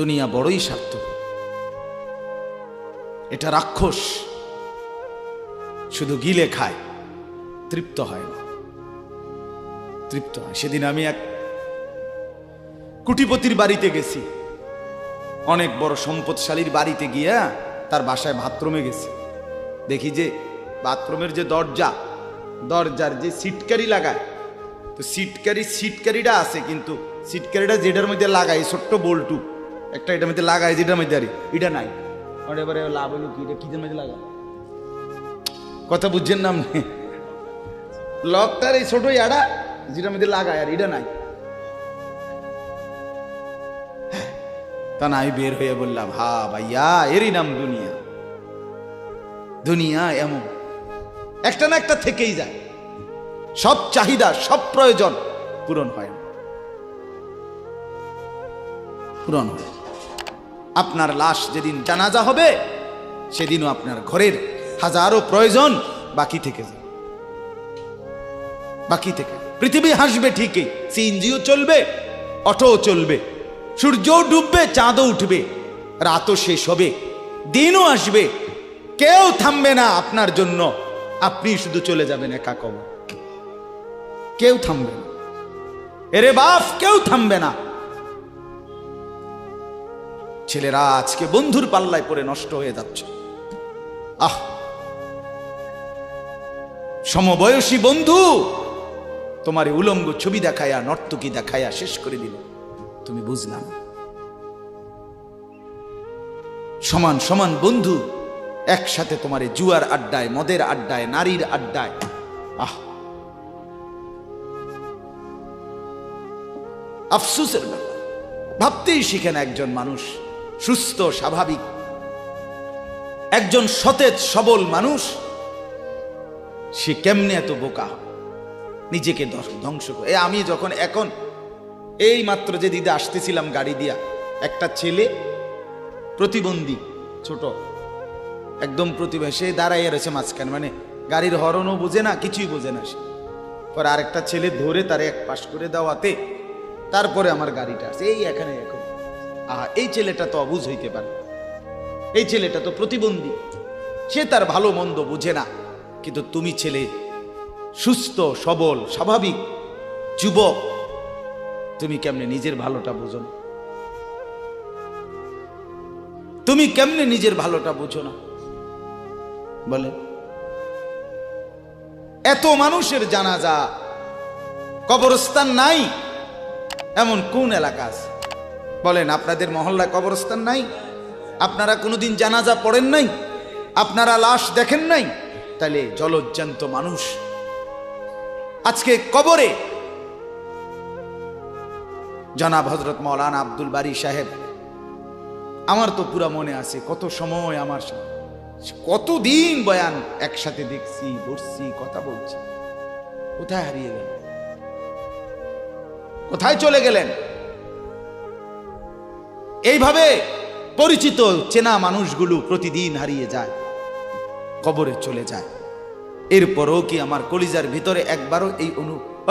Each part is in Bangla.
দুনিয়া বড়ই স্বার্থপর, এটা রাক্ষস, শুধু গিলে খায়, তৃপ্ত হয় না, তৃপ্ত হয়। সেদিন আমি এক কুটিপতির বাড়িতে গেছি, অনেক বড় সম্পদশালীর বাড়িতে গিয়া তার বাসায় বাথরুমে গেছি। দেখি যে বাথরুমের যে দরজার যে সিটকারি লাগায়, তো সিটকারিটা আছে, কিন্তু সিটকারিটা যেটার মধ্যে লাগায় ছোট্ট বল্টু একটা, এটার মধ্যে লাগায় যেটার মধ্যে আর এটা নাই। এবারে লাভ হলো কি, এটা কিদের মধ্যে লাগায়, কথা বুঝছেন না আপনি? লকটার এই ছোট ইয়াটা যেটার মধ্যে লাগায় আর এটা নাই। তা না, আমি বের হয়ে বললাম, হা ভাইয়া, এরই নাম দুনিয়া। দুনিয়া এমন একটা না একটা থেকেই যায়, সব চাহিদা সব প্রয়োজন পূরণ হয় না, পূরণ হয়। আপনার লাশ যেদিন জানাজা হবে, সেদিনও আপনার ঘরের হাজারো প্রয়োজন বাকি থেকে যায়, বাকি থেকে। পৃথিবী হাসবে ঠিকই, সিএনজিও চলবে, অটোও চলবে, সূর্যও ডুববে, চাঁদও উঠবে, রাতও শেষ হবে, দিনও আসবে, কেউ থামবে না আপনার জন্য। আপনি শুধু চলে যাবেন একা কবর, কেউ থামবে না। এরে বাপ, কেউ থামবে না। ছেলেরা আজকে বন্ধুর পাল্লায় পড়ে নষ্ট হয়ে যাচ্ছে। আহ, সমবয়সী বন্ধু তোমার উলঙ্গ ছবি দেখায়া, নর্তকী দেখায়া শেষ করে দিল, তুমি বুঝলাম। সমান সমান বন্ধু একসাথে তোমার জুয়ার আড্ডায়, মদের আড্ডায়, নারীর আড্ডায়, আহ, আফসোসের ব্যাপার। ভাবতেই শিখেন একজন মানুষ সুস্থ স্বাভাবিক, একজন সতেজ সবল মানুষ, সে কেমনে এত বোকা, নিজেকে ধ্বংস করে। আমি যখন এখন এই মাত্র যে দিদা আসতেছিলাম গাড়ি দিয়া, একটা ছেলে প্রতিবন্ধী, ছোট একদম প্রতিভা, সে দাঁড়াইয়া রয়েছে মাঝখানে, মানে গাড়ির হরনও বোঝে না, কিছুই বোঝে না সে। পরে আরেকটা ছেলে ধরে তারে এক পাশ করে দেওয়াতে তারপরে আমার গাড়িটা আসে এই এখানে। এখন আহা, এই ছেলেটা তো অবুঝ হইতে পারে, এই ছেলেটা তো প্রতিবন্ধী, সে তার ভালো মন্দ বুঝে না। কিন্তু তুমি ছেলে সুস্থ সবল স্বাভাবিক যুবক, তুমি কেমনে নিজের ভালোটা বুঝো না? তুমি কেমনে নিজের ভালোটা বুঝো না বলে? এত মানুষের জানাজা, কবরস্থান নাই এমন কোন এলাকা আছে বলেন? আপনাদের মহল্লায় কবরস্থান নাই? আপনারা কোনোদিন জানাজা পড়েন নাই? আপনারা লাশ দেখেন নাই? তাহলে জলজ্জান্ত মানুষ আজকে কবরে। জনাব হযরত মাওলানা আব্দুল বারী সাহেব, আমার তো পুরা মনে আছে, কত সময় আমার সাথে, কতদিন বয়ান একসাথে দেখছি, বসছি, কথা বলছি। কোথায় হারিয়ে গেল? কোথায় চলে গেলেন? এইভাবে পরিচিত চেনা মানুষগুলো প্রতিদিন হারিয়ে যায়, কবরে চলে যায়। এরপরও কি আমার কলিজার ভিতরে একবারও এই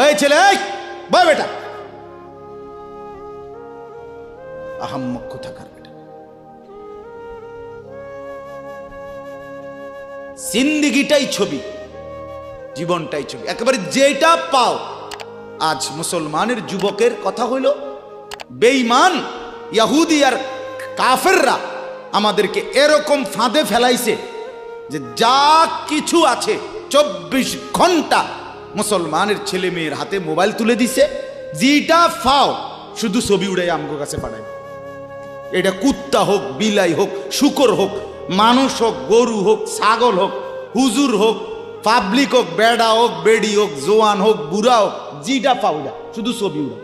ওই ছেলে, বয় বেটা, আহাম্মক থাকার বেটা, জিন্দিগিটাই ছবি, জীবনটাই ছবি, একেবারে যেটা পাও। আজ মুসলমানের যুবকের কথা হইল, বেঈমান ইহুদি আর কাফেররা আমাদেরকে এরকম ফাঁদে ফেলাইছে যে যা কিছু আছে 24 ঘন্টা মুসলমানের ছেলে মেয়ের হাতে মোবাইল তুলে দিছে, যেটা ফাও শুধু ছবি উড়াই আমগো কাছে পাঠায়। এটা কুত্তা হোক, বিলাই হোক, শুকর হোক, মানুষ হোক, গরু হোক, ছাগল হোক, হুজুর হোক, পাবলিক হোক, বেড়া হোক, বেড়ি হোক, জোয়ান হোক, বুড়া হোক, যেটা পাউডা শুধু ছবি উড়া।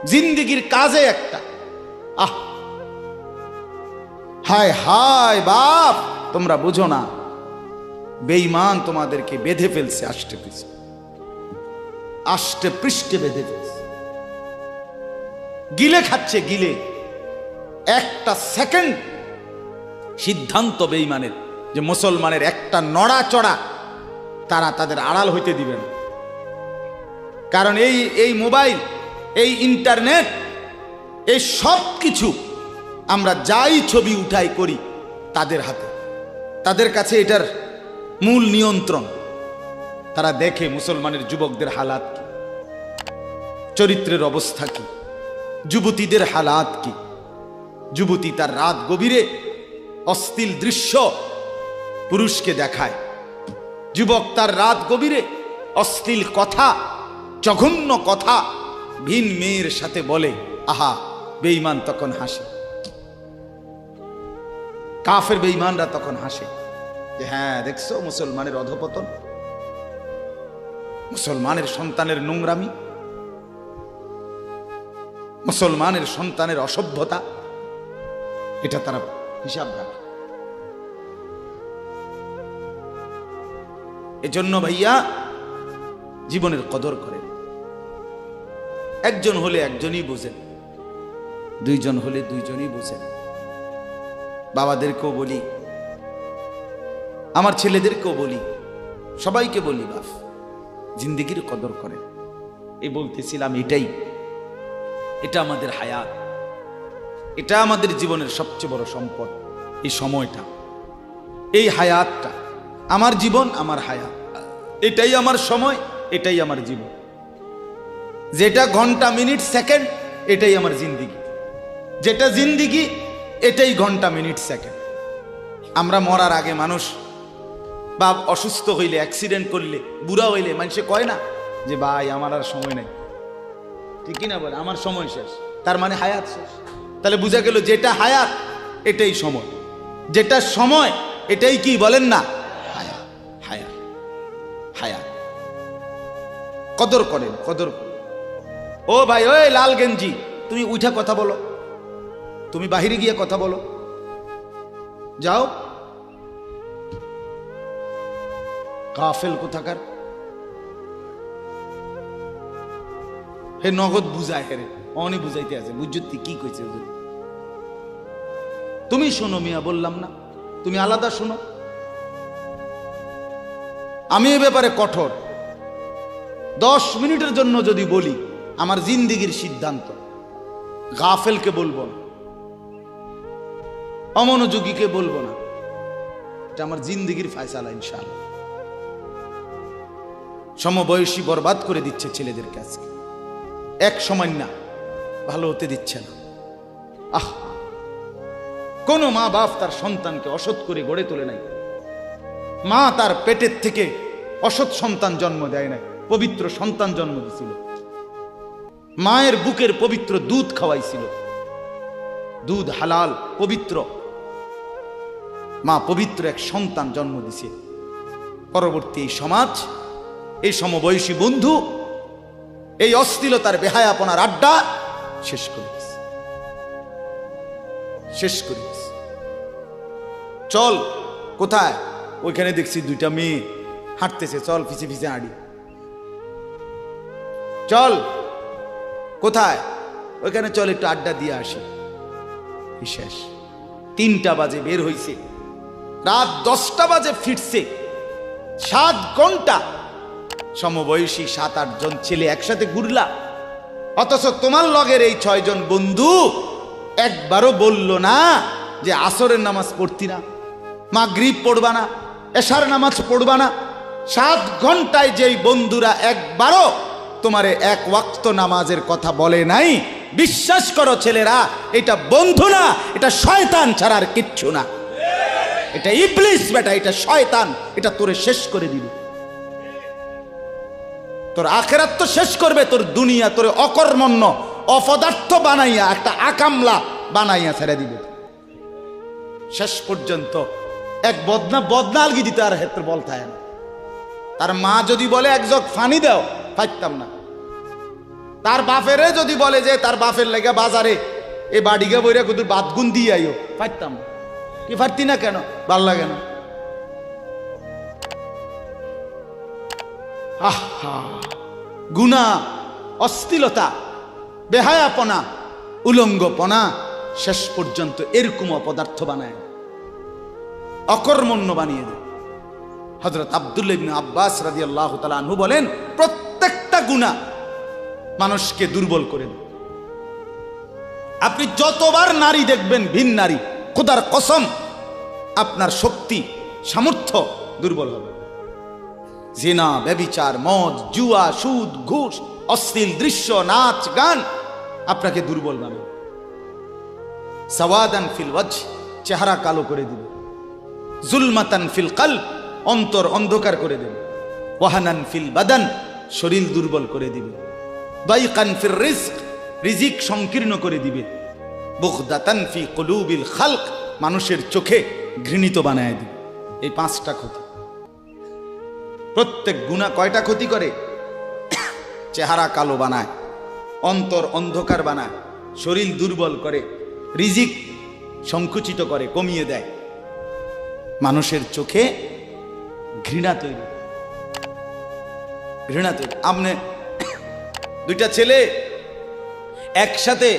জিন্দিগির কাজে একটা, আহ, হায় হায় বাপ, তোমরা বুঝো না, বেঈমান তোমাদেরকে বেঁধে ফেলছে, আষ্টে পৃষ্ঠে বেঁধে ফেলছে, গিলে খাচ্ছে, গিলে। একটা সেকেন্ড সিদ্ধান্ত বেঈমানের যে মুসলমানের একটা নড়াচড়া তারা তাদের আড়াল হইতে দিবে না। কারণ এই মোবাইল, এই ইন্টারনেট এই সব কিছু আমরা যাই ছবি উঠাই করি তাদের হাতে, তাদের কাছে এটার মূল নিয়ন্ত্রণ। তারা দেখে মুসলমানের যুবকদের হালাত কি, চরিত্রের অবস্থা কি, যুবতীদের হালাত কি। যুবতী তার রাত গভীরে অশ্লীল দৃশ্য পুরুষকে দেখায়, যুবক তার রাত গভীরে অশ্লীল কথা, জঘন্য কথা ভিন মেয়ের সাথে বলে। আহা, বেঈমান তখন হাসে, কাফের বেঈমানরা তখন হাসে যে হ্যাঁ দেখছো মুসলমানের অধপতন, মুসলমানের সন্তানের নোংরামি, মুসলমানের সন্তানের অসভ্যতা, এটা তারা হিসাব রাখে। এজন্য ভাইয়া জীবনের কদর করেন। একজন হলে একজনই বোঝেন, দুইজন হলে দুইজনই বোঝেন। বাবাদেরকেও বলি, আমার ছেলেদেরকেও বলি, সবাইকে বলি, বাপ জিন্দেগির কদর করেন। এই বলতেছিলাম, এটা আমাদের হায়াত, এটা আমাদের জীবনের সবচেয়ে বড় সম্পদ। এই সময়টা, এই হায়াতটা, আমার জীবন, আমার হায়াত, এটাই আমার সময়, এটাই আমার জীবন। যেটা ঘন্টা, মিনিট, সেকেন্ড, এটাই আমার জিন্দিগি। যেটা জিন্দিগি, এটাই ঘন্টা, মিনিট, সেকেন্ড। আমরা মরার আগে মানুষ বা অসুস্থ হইলে, অ্যাক্সিডেন্ট করলে, বুড়া হইলে মানুষে কয় না যে ভাই আমার আর সময় নেই, ঠিক কিনা বলে, আমার সময় শেষ, তার মানে হায়াত শেষ। তাহলে বোঝা গেল যেটা হায়াত এটাই সময়, যেটা সময় এটাই কি বলেন না, হায়াত। হায়াত, হায়াত। কদর করেন, কদর করেন। ও ভাই, ওই লাল গেঞ্জি, তুমি উঠা কথা বলো, তুমি বাহিরে গিয়ে কথা বলো, যাও। কাফেল কোথাকার, হে নগদ বুঝায়, হেরে অনি বুঝাইতে আছে, বুঝতি কি কইছে হুজুর? তুমি শোনো মিয়া, বললাম না, তুমি আলাদা শোনো। আমি এ ব্যাপারে কঠোর। 10 মিনিটের জন্য যদি বলি, আমার জিন্দিগির সিদ্ধান্ত, গাফেলকে বলবো না, অমনোযোগীকে বলবো না, এটা আমার জিন্দিগির ফায়সালা ইনশাআল্লাহ। সমবয়সী বরবাদ করে দিচ্ছে ছেলেদের কাছে, এক সময় না ভালো হতে দিচ্ছে না। আহ, কোন মা বাপ তার সন্তানকে অসৎ করে গড়ে তোলে নাই। মা তার পেটের থেকে অসৎ সন্তান জন্ম দেয় নাই, পবিত্র সন্তান জন্ম দিয়েছিল। মায়ের বুকের পবিত্র দুধ খাওয়াইছিল, দুধ হালাল পবিত্র। মা পবিত্র এক সন্তান জন্ম দিছে। পরবর্তী এই সমাজ, এই সমবয়সী বন্ধু এই অশ্লীলতার বেহায়াপনার আড্ডা শেষ করে দিছে, শেষ করে দিছে। চল কোথায়? ওইখানে দেখছি 2টা মেয়ে হাঁটতেছে, চল পিছে পিছে হাঁটি। চল কোথায়? ওইখানে চল একটু আড্ডা দিয়ে আসি। শেষ। 3টা বাজে বের হইছে, রাত 10টা বাজে ফিরছে। 7 ঘন্টা সমবয়সী 7-8 জন ছেলে একসাথে ঘুরলা, অথচ তোমার লগের এই 6 জন বন্ধু একবারও বলল না যে আসরের নামাজ পড়তি না, মাগরিব পড়বা না, এশার নামাজ পড়বা না। 7 ঘন্টায় যেই বন্ধুরা একবারও তোমারে 1 ওয়াক্ত নামাজের কথা বলে নাই, বিশ্বাস করো ছেলেরা, এটা বন্ধু না, এটা শয়তান ছাড়া আর কিচ্ছু না। এটা ইবলিস বেটা, এটা শয়তান, এটা তোরে শেষ করে দিবে। তোর আখিরাত তো শেষ করবে, তোর দুনিয়া তোরে অকর্মণ্য অপদার্থ বানাইয়া একটা আকামলা বানাইয়া ছেড়ে দিবে। শেষ পর্যন্ত এক বদনা আলগি দিতে আর হেত্র বলতায় না। তার মা যদি বলে 1 জগ পানি দাও, পাইতাম না। তার বাপেরে যদি বলে যে তার বাপের লেগে বাজারে এ বাড়িকে বইরা কুদুর বাতগুন দিয়ে আইও, পাইতাম না। কি পারতি না কেন? ভাল লাগে না। আহা, গুনাহ, অশ্লীলতা, বেহায়াপনা, উলঙ্গপনা শেষ পর্যন্ত এরকম অপদার্থ বানায়, অকর্মণ্য বানিয়ে দেয়। হযরত আব্দুল্লাহ ইবনে আব্বাস রাদিয়াল্লাহু তাআলা আনহু বলেন, প্রত্যেকটা গুনাহ মানুষকে দুর্বল করে দেয়, আপনি যতবার নারী দেখবেন ভিন নারী, খোদার কসম আপনার শক্তি সামর্থ্য দুর্বল হবে। জিনা, ব্যভিচার, মদ, জুয়া, সুদ, ঘুষ, অশ্লীল দৃশ্য, নাচ গান আপনাকে দুর্বল বানাবে। সাওয়াদান ফিল ওয়াজহ, চেহারা কালো করে দিবে। জুলমাতান ফিল কলব, অন্তর অন্ধকার করে দেবে। ওয়াহানান ফিল বাদান, শরীর দুর্বল করে দিবে। দাইকান ফির রিজক, রিজিক সংকীর্ণ করে দিবে। বুগদাতান ফি কুলুবিল খালক, মানুষের চোখে ঘৃণিত বানায় দিবে। এই 5টা ক্ষতি। প্রত্যেক গুনাহ কয়টা ক্ষতি করে? চেহারা কালো বানায়, অন্তর অন্ধকার বানায়, শরীর দুর্বল করে, রিজিক সংকুচিত করে, কমিয়ে দেয়, মানুষের চোখে ঘৃণা তৈরি। ঘৃণা তৈরি। আপনি দুইটা ছেলে একসাথে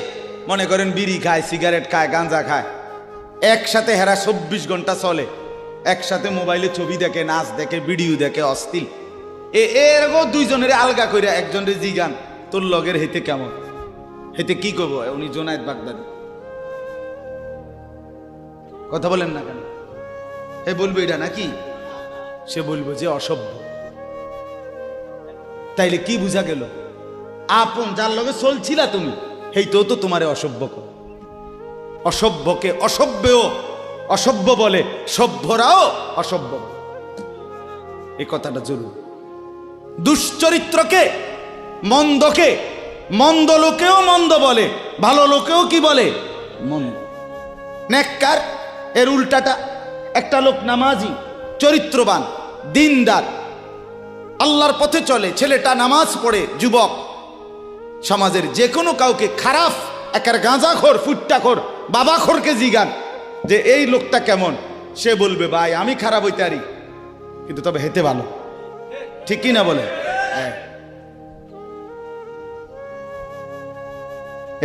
মনে করেন বিড়ি খায়, সিগারেট খায়, গাঁজা খায়, একসাথে হেরা 24 ঘন্টা চলে, একসাথে মোবাইলে ছবি দেখে, নাচ দেখে, ভিডিও দেখে, অশ্লীল। এরকম দুইজনের আলগা কইরা একজনের জিগান তোর লগের হেতে কেমন, হেতে কি করব? উনি জোনায়েদ বাগদাদি। কথা বলেন না কেন? হে বলবো এটা নাকি? সে বলবো যে অসভ্য। তাইলে কি বুঝা গেল? আপন যার লগে চলছিলা তুমি, হেইতেও তো তোমারে অসভ্য কর। অসভ্যকে অসভ্যও অসভ্য বলে, সভ্যরাও অসভ্য বলে। এই কথাটা জরুরি। দুশ্চরিত্রকে, মন্দকে মন্দ লোকেও মন্দ বলে, ভালো লোকেও কি বলে? মন্দ। নেককার এর উল্টাটা। একটা লোক নামাজি, চরিত্রবান, দিনদার, আল্লাহর পথে চলে, ছেলেটা নামাজ পড়ে, যুবক, সমাজের যে কোনো কাউকে খারাপ, একার গাঁজাখোর, ফুট্টাখোর, বাবাখোরকে জিগান যে এই লোকটা কেমন, সে বলবে ভাই আমি খারাপ হইতে পারি, কিন্তু তবে হেতে ভালো। ঠিক কি না বলে?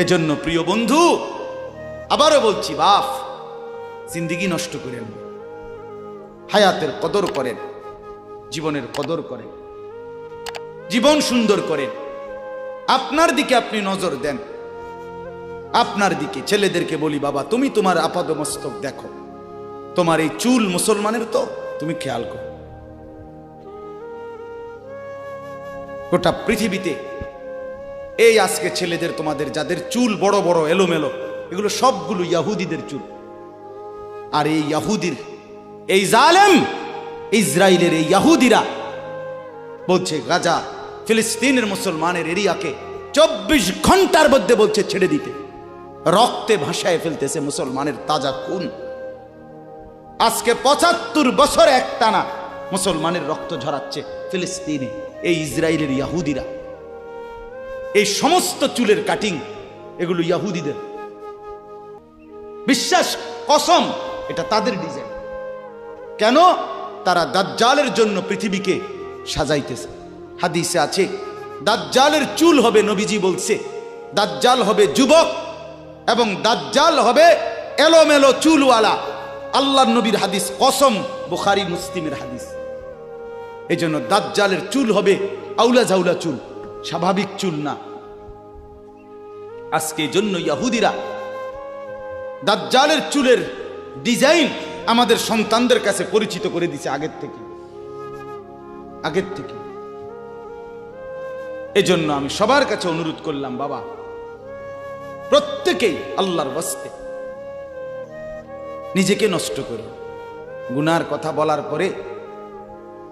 এজন্য প্রিয় বন্ধু, আবারও বলছি, বাপ জিন্দিগি নষ্ট করেন, হায়াতের কদর করেন, জীবনের কদর করেন, জীবন সুন্দর করেন। আপনার দিকে আপনি নজর দেন, আপনার দিকে। ছেলেদেরকে বলি, বাবা তুমি তোমার আপাদমস্তক দেখো, তোমার এই চুল মুসলমানের তো, তুমি খেয়াল করো। গোটা পৃথিবীতে এই আজকে ছেলেদের, তোমাদের যাদের চুল বড় বড় এলোমেলো, এগুলো সবগুলো ইয়াহুদিদের চুল। আর এই ইয়াহুদির, এই জালেম ইসরায়েলের এই ইয়াহুদিরা বলছে গাজা, ফিলিস্তিনের মুসলমানের এরিয়াকে 24 ঘন্টার মধ্যে বলছে ছেড়ে দিতে। রক্তে ভাসায় ফেলতেছে মুসলমানের তাজা খুন। আজকে 75 বছর একটানা মুসলমানের রক্ত ঝরাচ্ছে ফিলিস্তিনে এই ইসরায়েলের ইয়াহুদিরা। এই সমস্ত চুলের কাটিং এগুলো ইয়াহুদিদের। বিশ্বাস, কসম, এটা তাদের ডিজাইন। কেন? তারা দাজ্জালের জন্য পৃথিবীকে সাজাইতেছে। হাদিসে আছে দাজ্জালের চুল হবে, নবীজি বলছে দাজ্জাল হবে যুবক এবং দাজ্জাল হবে এলোমেলো চুলওয়ালা। আল্লাহর নবীর হাদিস, কসম, বুখারী মুসলিমের হাদিস। এই জন্য দাজ্জালের চুল হবে আউলা ঝাউলা চুল, স্বাভাবিক চুল না। আজকে এই জন্য ইয়াহুদিরা দাজ্জালের চুলের ডিজাইন আমাদের সন্তানদের কাছে পরিচিত করে দিছে আগের থেকে। এজন্য আমি সবার কাছে অনুরোধ করলাম, বাবা প্রত্যেকেই আল্লাহর ওয়াস্তে নিজেকে নষ্ট করো। গুনার কথা বলার পরে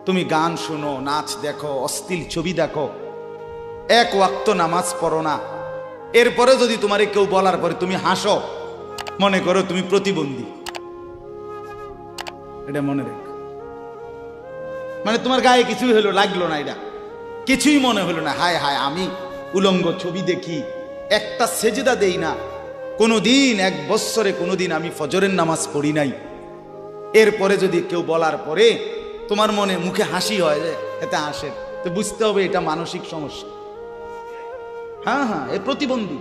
তুমি গান শুনো, নাচ দেখো, অশ্লীল ছবি দেখো, এক ওয়াক্ত নামাজ পড়ো না, এরপরে যদি তোমারে কেউ বলার পরে তুমি হাসো, মনে করো তুমি প্রতিবন্ধী। এটা মনে রেখো। মানে তোমার গায়ে কিছুই হলো, লাগলো না, এটা কিছুই মনে হলো না, হায় হায় আমি উলঙ্গ ছবি দেখি, একটা সেজদা দেই না কোনোদিন, 1 বছরে কোনোদিন আমি ফজরের নামাজ পড়ি নাই, এরপরে যদি কেউ বলার পরে তোমার মনে মুখে হাসি হয়, যে এতে হাসে, তো বুঝতে হবে এটা মানসিক সমস্যা। হ্যাঁ হ্যাঁ, এ প্রতিবন্ধী,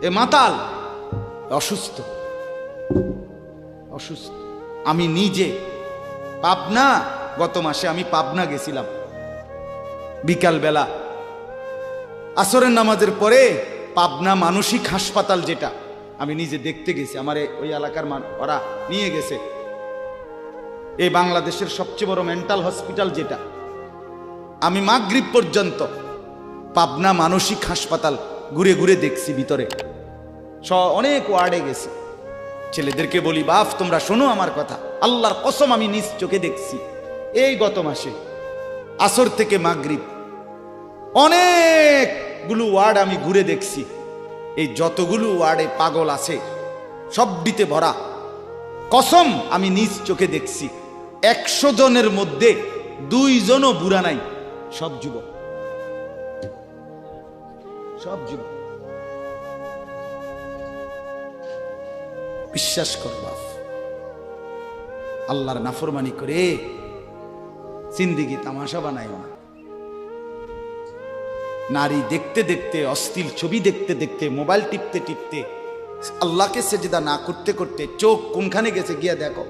এ মাতাল, অসুস্থ। আমি নিজে পাবনা, গত মাসে আমি পাবনা গেছিলাম, বিকাল বেলা আসরের নামাজের পরে পাবনা মানসিক হাসপাতাল, যেটা আমি নিজে দেখতে গেছি, আমার ওই এলাকার ওরা নিয়ে গেছে, এই বাংলাদেশের সবচেয়ে বড় মেন্টাল হসপিটাল যেটা, আমি মাগরিব পর্যন্ত পাবনা মানসিক হাসপাতাল ঘুরে ঘুরে দেখছি ভিতরে, অনেক ওয়ার্ডে গেছি। ছেলেদেরকে বলি, বাপ তোমরা শোনো আমার কথা, আল্লাহর কসম আমি নিজ চোখে দেখছি এই গত মাসে আসর থেকে মাগরিব অনেকগুলো ওয়ার্ড আমি ঘুরে দেখছি। এই যতগুলো ওয়ার্ডে পাগল আছে সবটিতে ভরা, কসম আমি নিজ চোখে দেখছি। 100 জনের মধ্যে 2 জনও বুড়া নাই, সব যুবক, সব যুবক। বিশ্বাস কর বাপ, আল্লাহর নাফরমানি করে জিন্দেগি তামাশা বানাইও না। নারী দেখতে দেখতে, অশ্লীল ছবি দেখতে দেখতে, মোবাইল টিপতে টিপতে, আল্লাহকে সেজদা না করতে করতে চোখ কোনখানে গেছে গিয়া দেখো।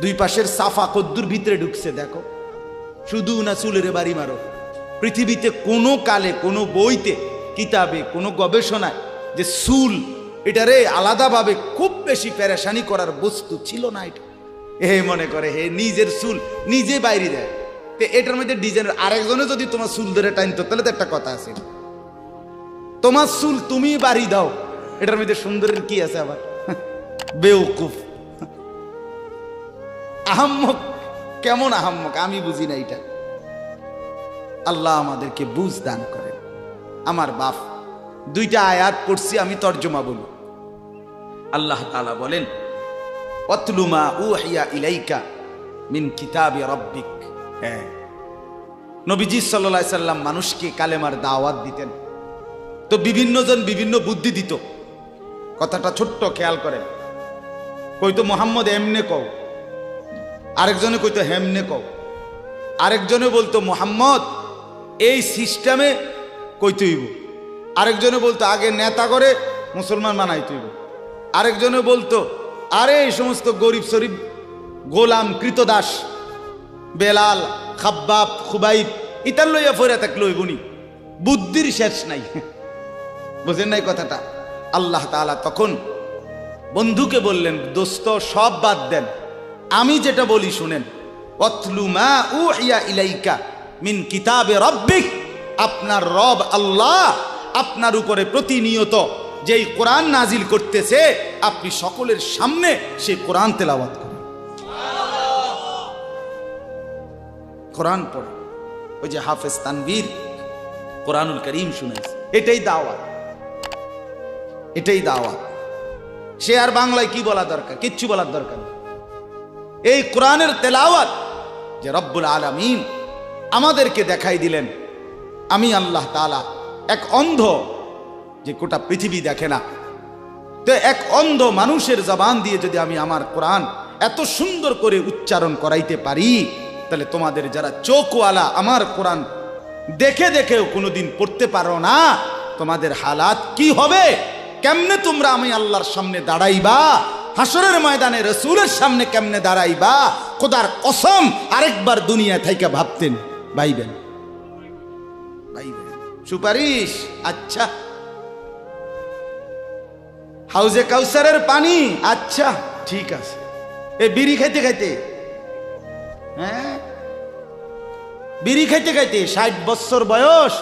2 পাশের সাফা কদ্দুর ভিতরে ঢুকছে দেখো। শুধু না চুলের বাড়ি মারো, পৃথিবীতে কোনো কালে, কোনো বইতে, কিতাবে, কোনো গবেষণায় যে চুল এটারে আলাদাভাবে খুব বেশি পেরেশানি করার বস্তু ছিল না। এটা হে মনে করে হে নিজের চুল নিজে বাইরে দেয়, এটার মধ্যে ডিজাইনের আরেকজনে যদি তোমার চুল ধরে টাইনতো তাহলে তো একটা কথা আছে, তোমার চুল তুমি বাড়ি দাও, এটার মধ্যে সুন্দরের কি আছে আবার? বেউকুফ, আহাম্মক, কেমন আহাম্মক আমি বুঝি না এটা। আল্লাহ আমাদেরকে বুঝ দান করেন। আমার বাপ, 2টা আয়াত পড়ছি, আমি তর্জমা বলি। আল্লাহ তাআলা বলেন, ওয়াতলু মা উহিয়া ইলাইকা মিন কিতাবি রাব্বিক। হ্যাঁ, নবীজি সাল্লাল্লাহু আলাইহি সাল্লাম মানুষকে কালেমার দাওয়াত দিতেন, তো বিভিন্ন জন বিভিন্ন বুদ্ধি দিত। কথাটা ছোট্ট খেয়াল করেন, কইতো মোহাম্মদ এমনে কও, আরেকজনে কইতো হেমনে কও, আরেকজনে বলতো মোহাম্মদ এই সিস্টেমে কইতে হইব, আরেকজনে বলতো আগে নেতা করে মুসলমান বানাইতে হইব, আরেকজনে বলতো আরে এই সমস্ত গরিব শরীফ গোলাম কৃতদাস বেলাল খাব্বাব খুবাইব ইতার লইয়া ফইরা থাকলে হইবনি, বুদ্ধির শেষ নাই। বুঝেন নাই কথাটা? আল্লাহ তাআলা তখন বন্ধুকে বললেন, দোস্ত সব বাদ দেন, আমি যেটা বলি শুনেন। ওয়াতলু মা উহিয়া ইলাইকা মিন কিতাবে রাব্বিক, আপনার রব আল্লাহ আপনার উপরে প্রতিনিয়ত যেই কোরআন নাজিল করতেছে, আপনি সকলের সামনে সেই কোরআন তেলাওয়াত করেন, কোরআন পড়ে। ওই যে হাফেজ তানভীর কোরআনুল কারীম শুনেছে, এটাই দাওয়াত, এটাই দাওয়াত। সে আর বাংলায় কি বলা দরকার? কিচ্ছু বলার দরকার নেই। এই কোরআনের তেলাওয়াত যে রব্বুল আলামিন আমাদেরকে দেখাই দিলেন, আমি আল্লাহ তাআলা এক অন্ধ, যে গোটা পৃথিবী দেখে না, তো এক অন্ধ মানুষের জবান দিয়ে যদি আমি আমার কোরআন এত সুন্দর করে উচ্চারণ করাইতে পারি, তাহলে তোমাদের যারা চোখওয়ালা আমার কোরআন দেখে দেখেও কোনোদিন পড়তে পারো না, তোমাদের হালাত কি হবে? কেমনে তোমরা আমি আল্লাহর সামনে দাঁড়াইবা? হাসরের ময়দানে রাসূলের সামনে কেমনে দাঁড়াইবা? খোদার কসম আরেকবার দুনিয়া থাইকা ভাবতেন, ভাইবেন ভাইবেন সুপারিশ। আচ্ছা, হাউজে কাউসারের পানি, আচ্ছা ঠিক আছে। এই বিড়ি খাইতে খাইতে, হ্যাঁ বিড়ি খাইতে খাইতে 60 বছর বয়স,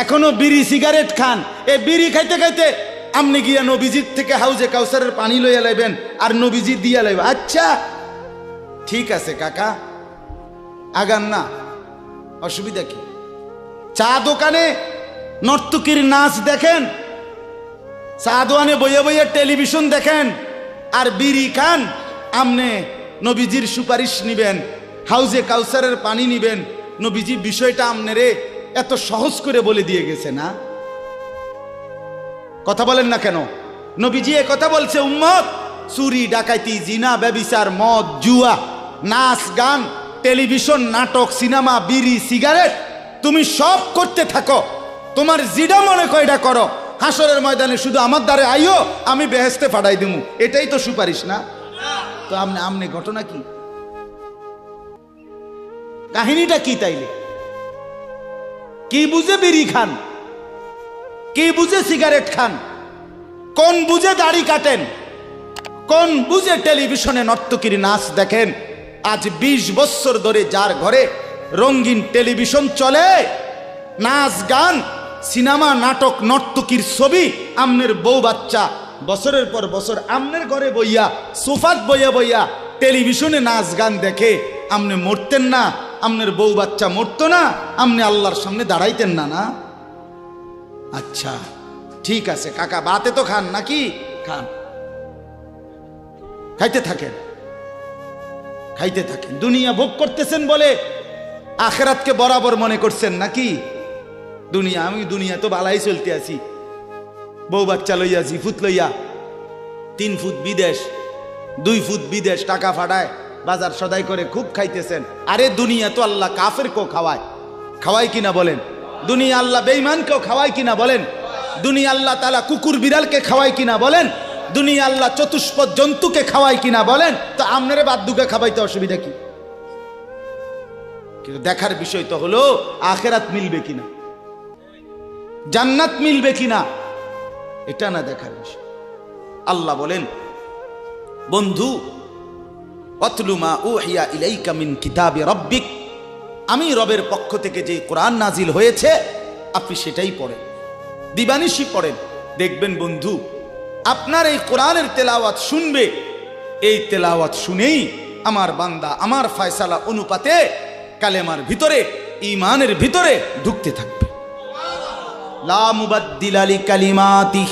এখনো বিড়ি সিগারেট খান। এই বিড়ি খাইতে খাইতে আপনি গিয়া নবীজির থেকে হাউজে কাউসারের পানি লইয়া লাইবেন আর নবীজি দিয়া লাইবেন। আচ্ছা ঠিক আছে কাকা, আগান না, অসুবিধা কি? চা দোকানে নর্তকীর নাচ দেখেন, চা দোকানে বইয়া বইয়া টেলিভিশন দেখেন, আর বিড়ি খান। আমনে নবীজির সুপারিশ নিবেন, হাউজে কাউসারের পানি নিবেন, নবীজি বিষয়টা আমনেরে এত সহজ করে বলে দিয়ে গেছে না? কথা বলেন না কেন? নবীজি এ কথা বলছে, উম্মত চুরি ডাকাতি জিনা ব্যভিচার মদ জুয়া নাচ গান টেলিভিশন নাটক সিনেমা বিড়ি সিগারেট তুমি সব করতে থাকো, তোমার জিডা মনে কয়টা করো, হাসরের ময়দানে শুধু আমার দ্বারে আইও, আমি বেহেশতে ফাটাই দিমু। এটাই তো সুপারিশ না? তো আমনে ঘটনা কি, কাহিনীটা কি? তাইলে কি বুঝে বিড়ি খান? কি বুঝে সিগারেট খান, কোন বুঝে দাড়ি কাটেন, কোন বুঝে টেলিভিশনে নর্তকীর নাচ দেখেন। আজ 20 বছর ধরে যার ঘরে রঙিন টেলিভিশন চলে, নাচ গান সিনেমা নাটক নর্তকীর ছবি, আমনের বউ বাচ্চা বছরের পর বছর আমনের ঘরে বইয়া সোফাত বইয়া বইয়া টেলিভিশনে নাচ গান দেখে, আমনে মরতেন না? আমনের বউ বাচ্চা মরতো না? আমনে আল্লাহর সামনে দাঁড়াইতেন না? না? আচ্ছা ঠিক আছে কাকা, বাতে তো খান নাকি? খান, খাইতে থাকেন, খাইতে থাকেন। দুনিয়া ভোগ করতেছেন বলে আখেরাতকে বরাবর মনে করছেন নাকি? দুনিয়া, আমি দুনিয়া তো বালাই চলতে আছি, বউ বাচ্চা লইয়া, 2 ফুট লইয়া, 3 ফুট বিদেশ, 2 ফুট বিদেশ, টাকা ফাটায় বাজার সদাই করে খুব খাইতেছেন। আরে দুনিয়া তো আল্লাহ কাফেরকেও খাওয়ায়, খাওয়ায় কিনা বলেন? দুনিয়া আল্লাহ বেঈমানকেও খাওয়ায় কিনা বলেন? দুনিয়া আল্লাহ তাআলা কুকুর বিড়ালকে খাওয়ায় কিনা বলেন? দুনিয়া আল্লাহ চতুষ্পদ জন্তুকে খাওয়ায় কিনা বলেন? তো আমনারে বাদ্দুকে খাওয়াইতে অসুবিধা কি? কিন্তু দেখার বিষয় তো হলো আখেরাত মিলবে কিনা, জান্নাত মিলবে কিনা, এটা না দেখার বিষয়। আল্লাহ বলেন, বন্ধু ওয়াতলু মা উহিয়া ইলাইকা মিন কিতাবি রাব্বিক, আমি রবের পক্ষ থেকে যে কোরআন নাজিল হয়েছে আপনি সেটাই পড়েন, দিবানিশি পড়েন। দেখবেন বন্ধু, আপনার এই কোরআনের তেলাওয়াত শুনবে, এই তেলাওয়াত শুনেই আমার বান্দা আমার ফয়সালা অনুপাতে কালেমার ভিতরে, ঈমানের ভিতরে ঢুকতে থাকবে। লা মুবাদ্দিলা লিকালিমাতিহ,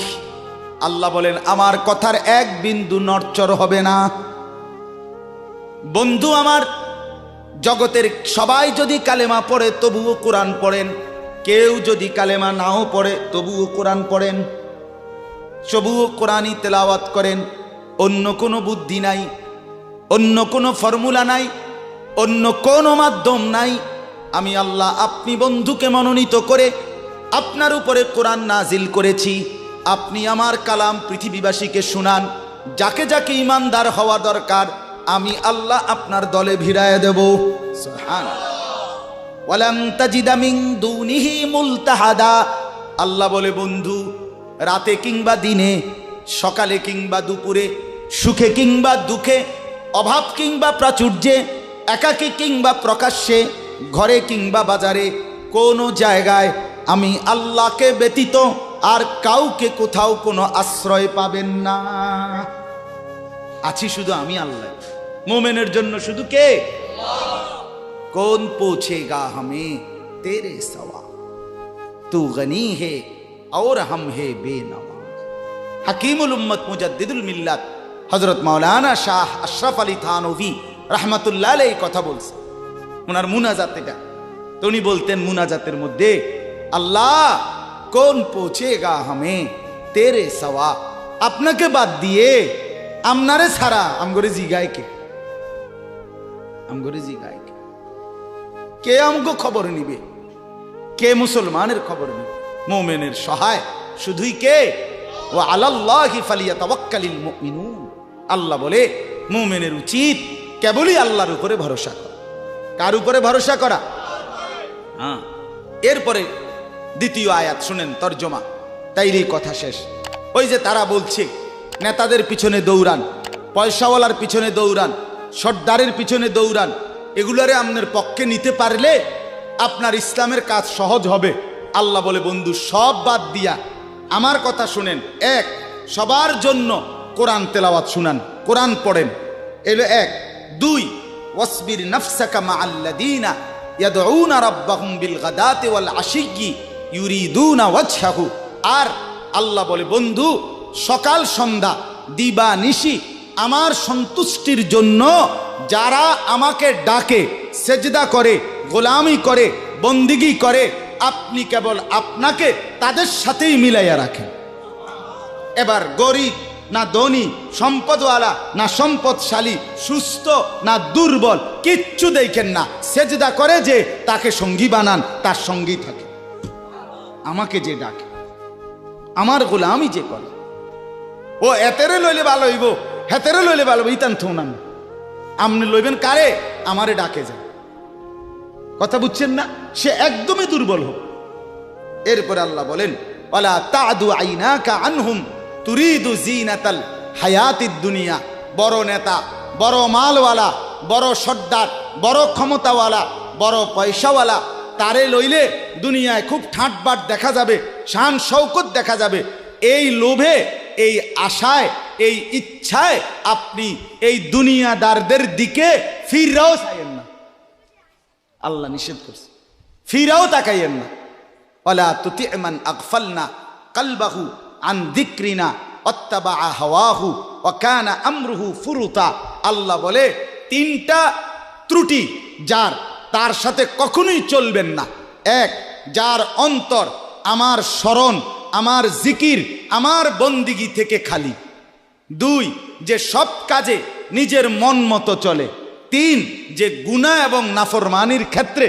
আল্লাহ বলেন আমার কথার এক বিন্দু নড়চড় হবে না। বন্ধু আমার, জগতের সবাই যদি কালেমা পড়ে তবুও কোরআন পড়েন, কেউ যদি কালেমা নাও পড়ে তবুও কোরআন পড়েন, তবুও কোরআনই তেলাওয়াত করেন। অন্য কোনো বুদ্ধি নাই, অন্য কোনো ফর্মুলা নাই, অন্য কোনো মাধ্যম নাই। আমি আল্লাহ আপনি বন্ধুকে মনোনীত করে আপনার উপরে কোরআন নাজিল করেছি, আপনি আমার কালাম পৃথিবীবাসীকে শুনান। যাকে যাকে ইমানদার হওয়া দরকার আমি আল্লাহ আপনার দলে ভিড়ায় দেব। সুবহানাল্লাহ। ওয়ালাম তাজিদা মিন দুনিহি মুলতাহাদা, আল্লাহ বলে বন্ধু রাতে কিংবা দিনে, সকালে কিংবা দুপুরে, সুখে কিংবা দুঃখে, অভাব কিংবা প্রাচুর্যে, একাকী কিংবা প্রকাশ্যে, ঘরে কিংবা বাজারে, কোনো জায়গায় আমি আল্লাহকে ব্যতীত আর কাউকে কোথাও কোনো আশ্রয় পাবেন না। আছি শুধু আমি আল্লাহ। মোমেনের জন্য শুধু কে? কোন পৌঁছেগা हमें तेरे सवा, तू गनी है और हम है बेनवा। हकीमुल उम्मत मुजद्दिदुल मिल्लत हजरत मौलाना शाह अशरफ আলী থানভী রাহমাতুল্লাহ আলাইহি কথা বলছে ওনার মুনাজাত। এটা তো উনি বলতেন মুনাজাতের মধ্যে, আল্লাহ কোন পৌঁছেগা हमें तेरे सवा, আপনাকে বাদ দিয়ে আমনারে ছাড়া আমগরে জিগায় কে? আমগরে জিগায় কে? কে আমগো খবর নিবে? কে মুসলমানের খবর নিবে? মুমিনের সহায় শুধুই কে? ওয়া আলাল্লাহি ফালিয়াতাওয়াক্কালিল মুমিনুন, আল্লাহ বলে মুমিনের উচিত কেবলই আল্লাহর উপরে ভরসা করা। কার উপরে ভরসা করা? হ্যাঁ। এরপরে দ্বিতীয় আয়াত শুনেন, তরজমা, তাইলেই কথা শেষ। ওই যে তারা বলছে নেতাদের পিছনে দৌড়ান, পয়সাওয়ালার পিছনে দৌড়ান, সর্দারের পিছনে দৌড়ান, এগুলারে আপনার পক্ষে নিতে পারলে আপনার ইসলামের কাজ সহজ হবে। আল্লাহ বলে বন্ধু সব বাদ দিয়া আমার কথা শুনেন। এক, সবার জন্য কোরআন তেলাওয়াত শুনান, কোরআন পড়েন, এলো এক। দুই, ওয়াসবির নাফসাকা মাআল্লাযীনা ইয়াদউনা রাব্বাহুম বিল গাদাতি ওয়াল আশিয়্যি ইউরিদুনা ওয়াজহাহু। আর আল্লাহ বলে বন্ধু সকাল সন্ধ্যা দিবা নিশি আমার সন্তুষ্টির জন্য যারা আমাকে ডাকে, সেজদা করে, গোলামি করে, বন্দিগি করে, আপনি কেবল আপনাকে তাদের সাথেই মিলাইয়া রাখেন। এবার গরিব না ধনী, সম্পদওয়ালা না সম্পদশালী, সুস্থ না দুর্বল, কিচ্ছু দেখেন না, সেজদা করে যে তাকে সঙ্গী বানান, তার সঙ্গী থাকে। আমাকে যে ডাকে, আমার গোলামি যে করে, ও এতেরে লইলে ভালো হইব, হেতেরে লইলে ভালো হইব, ইতান থৌনাম আমনে লইবেন কারে? আমারে ডাকে যায়। কথা বুঝছেন না? সে একদমই দুর্বল হোক। এরপরে আল্লাহ বলেন ওয়ালা তাদু আইনাকা আনহুম তুরিদু জিনাতাল হায়াতিদ দুনিয়া। বড় নেতা, বড় মালওয়ালা, বড় সর্দার, বড় ক্ষমতাওয়ালা, বড় পয়সাওয়ালা, তারে লইলে দুনিয়ায় খুব ঠাটবাট দেখা যাবে, শান শৌকত দেখা যাবে। এই লোভে, এই আশায়, এই ইচ্ছায় আপনি এই দুনিয়াদারদের দিকে ফিরাও চাইয়েন না। আল্লাহ নিষেধ করছে, ফিরাও তাকাইয়েন না। ওয়ালা তুতি মান আগফালনা কলবাহু আন যিকরিনা ওয়াত্তাবা হাওয়াহু ওয়া কানা আমরুহু ফুরুতা। আল্লাহ বলে তিনটা ত্রুটি যার, তার সাথে কখনোই চলবেন না। এক, যার অন্তর আমার স্মরণ, আমার জিকির, আমার বন্দিগি থেকে খালি। দুই, যে সব কাজে নিজের মন মতো চলে। তিন, যে গুনাহ এবং নাফরমানির ক্ষেত্রে